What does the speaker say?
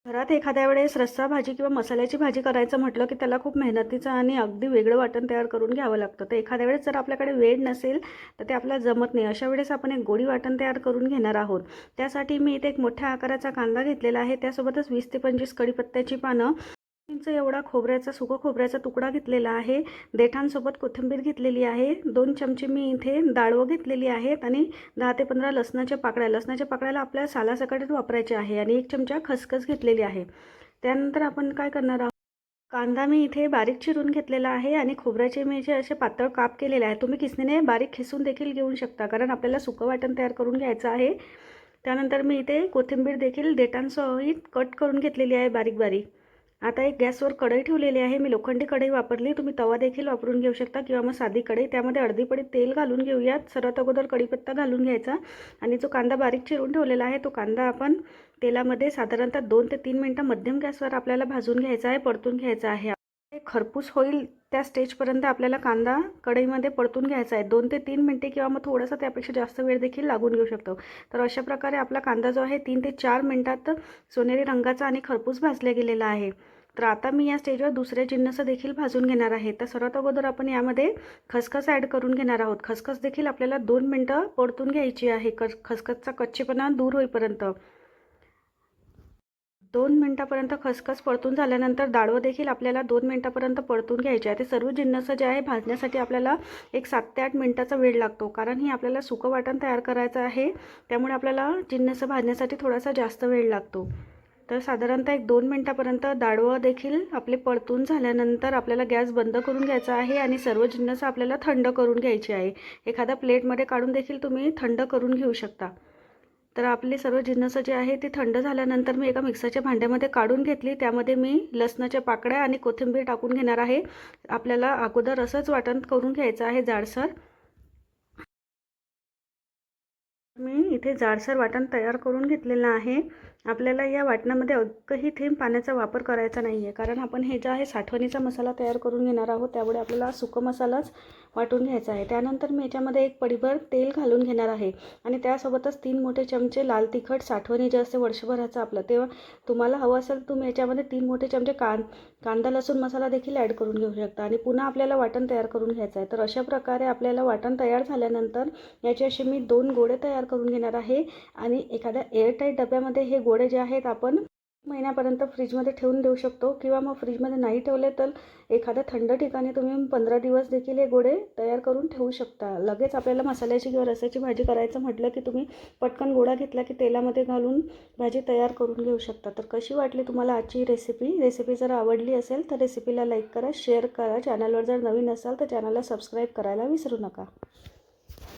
घरात एखाद्या वेळेस रस्सा भाजी किंवा मसाल्याची भाजी करायचं म्हटलं की त्याला खूप मेहनतीचं आणि अगदी वेगळं वाटण तयार करून घ्यावं लागतं. तर एखाद्या वेळेस जर आपल्याकडे वेळ नसेल तर ते आपल्याला जमत नाही. अशा वेळेस आपण एक गोडी वाटण तयार करून घेणार आहोत. त्यासाठी मी इथे एक मोठ्या आकाराचा कांदा घेतलेला आहे. त्यासोबतच 20 ते 25 कढीपत्त्याची पानं, इंच एवढा सुकं खोबऱ्याचा तुकडा घेतलेला आहे. देठांसोबत कोथिंबीर घेतलेली आहे. 2 चमचे मी इथे डाळवं घेतलेली आहेत आणि 10 ते 15 लसणाच्या पाकळ्या. लसणाच्या पाकळ्याला आपल्या सालासकटच वापरायचे आहे आणि 1 चमचा खसखस घेतलेली आहे. त्यानंतर आपण काय करणार आहोत, कांदा मी इथे बारीक चिरून घेतलेला आहे आणि खोबऱ्याचे मी जे असे पातळ काप केलेले आहे. तुम्ही किसणीने बारीक खिसून देखील घेऊ शकता, कारण आपल्याला सुकं वाटण तयार करून घ्यायचं आहे. त्यानंतर मी इथे कोथिंबीर देखील देठांसहित कट करून घेतलेली आहे बारीक बारीक. आता एक गॅसवर कढई ठेवलेली आहे. मी लोखंडी कढई वापरली. तुम्ही तवा देखील वापरून घेऊ शकता किंवा मग साधी कढई. त्यामध्ये अर्धी पडी तेल घालून घेऊयात. सर्वात अगोदर कढीपत्ता घालून घ्यायचा आणि जो कांदा बारीक चिरून ठेवलेला आहे तो कांदा आपण तेलामध्ये साधारणतः 2 ते 3 मिनटं मध्यम गॅसवर आपल्याला भाजून घ्यायचा आहे, परतून घ्यायचा आहे. खरपूस होईल त्या स्टेजपर्यंत आपल्याला कांदा कढईमध्ये परतून घ्यायचा आहे. 2 ते 3 मिनटे किंवा मग थोडासा त्यापेक्षा जास्त वेळ देखील लागून घेऊ शकतो. तर अशा प्रकारे आपला कांदा जो आहे 3 ते 4 मिनटात सोनेरी रंगाचा आणि खरपूस भाजला गेलेला आहे. तर आता मी या स्टेजवर दुसरे जिन्नस देखील भाजून घेणार आहे. तर सर्वात अगोदर आपण यामध्ये खसखस ॲड करून घेणार आहोत. खसखस देखील आपल्याला 2 मिनटं परतून घ्यायची आहे, खसखसचा कच्चेपणा दूर होईपर्यंत. 2 मिनटापर्यंत खसखस परतून झाल्यानंतर डाळवं देखील आपल्याला 2 मिनटापर्यंत परतून घ्यायचे आहे. ते सर्व जिन्नस जे आहे भाजण्यासाठी आपल्याला एक 7 ते 8 मिनटाचा वेळ लागतो, कारण ही आपल्याला सुकं वाटण तयार करायचं आहे. त्यामुळे आपल्याला जिन्नस भाजण्यासाठी थोडासा जास्त वेळ लागतो. तर साधारणतः एक 2 मिनटापर्यंत डाळवं देखील आपले परतून झाल्यानंतर आपल्याला गॅस बंद करून घ्यायचा आहे आणि सर्व जिन्नस आपल्याला थंड करून घ्यायची आहे. एखाद्या प्लेटमध्ये काढून देखील तुम्ही थंड करून घेऊ शकता. तर आपले सर्व जिन्नस जे आहे ते थंड झाल्यानंतर मी एका मिक्सरच्या भांड्यामध्ये काढून घेतली. त्यामध्ये मी लसणाच्या पाकळ्या आणि कोथिंबीर टाकून घेणार आहे. आपल्याला अगोदर असंच वाटण करून घ्यायचं आहे जाडसर. मी इथे जाडसर वाटण तयार करून घेतलेलं आहे. आपल्याला या वाटणामध्ये अगदी थेंब पाण्याचा वापर करायचा नाही आहे, कारण आपण हे जे आहे साठवणीचा मसाला तयार करून घेणार आहोत. त्यामुळे आपल्याला सुका मसालाच वाटून घ्यायचा आहे. त्यानंतर मी याच्यामध्ये एक पडीभर तेल घालून घेणार आहे आणि त्यासोबतच 3 मोठे चमचे लाल तिखट साठवणी जे असते वर्षभराचं आपलं, तेव्हा तुम्हाला हवं असेल तुम्ही याच्यामध्ये 3 मोठे चमचे कांदा लसूण मसाला देखील ॲड करून घेऊ शकता आणि पुन्हा आपल्याला वाटण तयार करून घ्यायचं आहे. तर अशा प्रकारे आपल्याला वाटण तयार झाल्यानंतर याचे असे मी 2 गोळे तयार करून घेणार आहे आणि एखाद्या एअरटाईट डब्यामध्ये हे गोळे जे आहेत आपण महिन्यापर्यंत फ्रीजमध्ये ठेवून देऊ शकतो किंवा मग फ्रीजमध्ये नाही ठेवले तर एखाद्या थंड ठिकाणी तुम्ही 15 दिवस देखील हे गोळे तयार करून ठेवू शकता. लगेच आपल्याला मसाल्याची किंवा रस्याची भाजी करायचं म्हटलं की तुम्ही पटकन गोळा घेतला की तेलामध्ये घालून भाजी तयार करून घेऊ शकता. तर कशी वाटली तुम्हाला आजची रेसिपी जर आवडली असेल तर रेसिपीला लाईक करा, शेअर करा. चॅनलवर जर नवीन असाल तर चॅनलला सबस्क्राईब करायला विसरू नका.